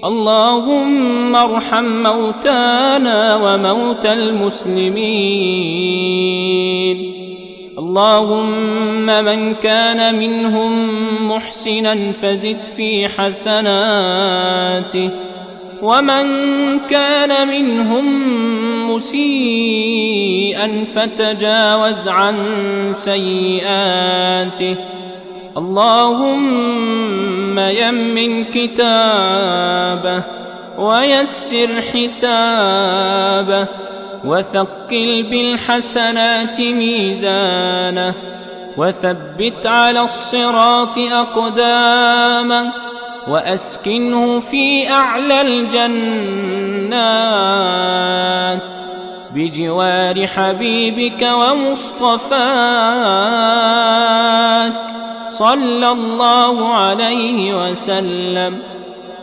اللهم ارحم موتانا وموتى المسلمين. اللهم من كان منهم محسنا فزد في حسناته، ومن كان منهم مسيئا فتجاوز عن سيئاته. اللهم يمن كتابه ويسر حسابه وثقل بالحسنات ميزانه، وثبت على الصراط أقدامه، وأسكنه في أعلى الجنات بجوار حبيبك ومصطفاك صلى الله عليه وسلم.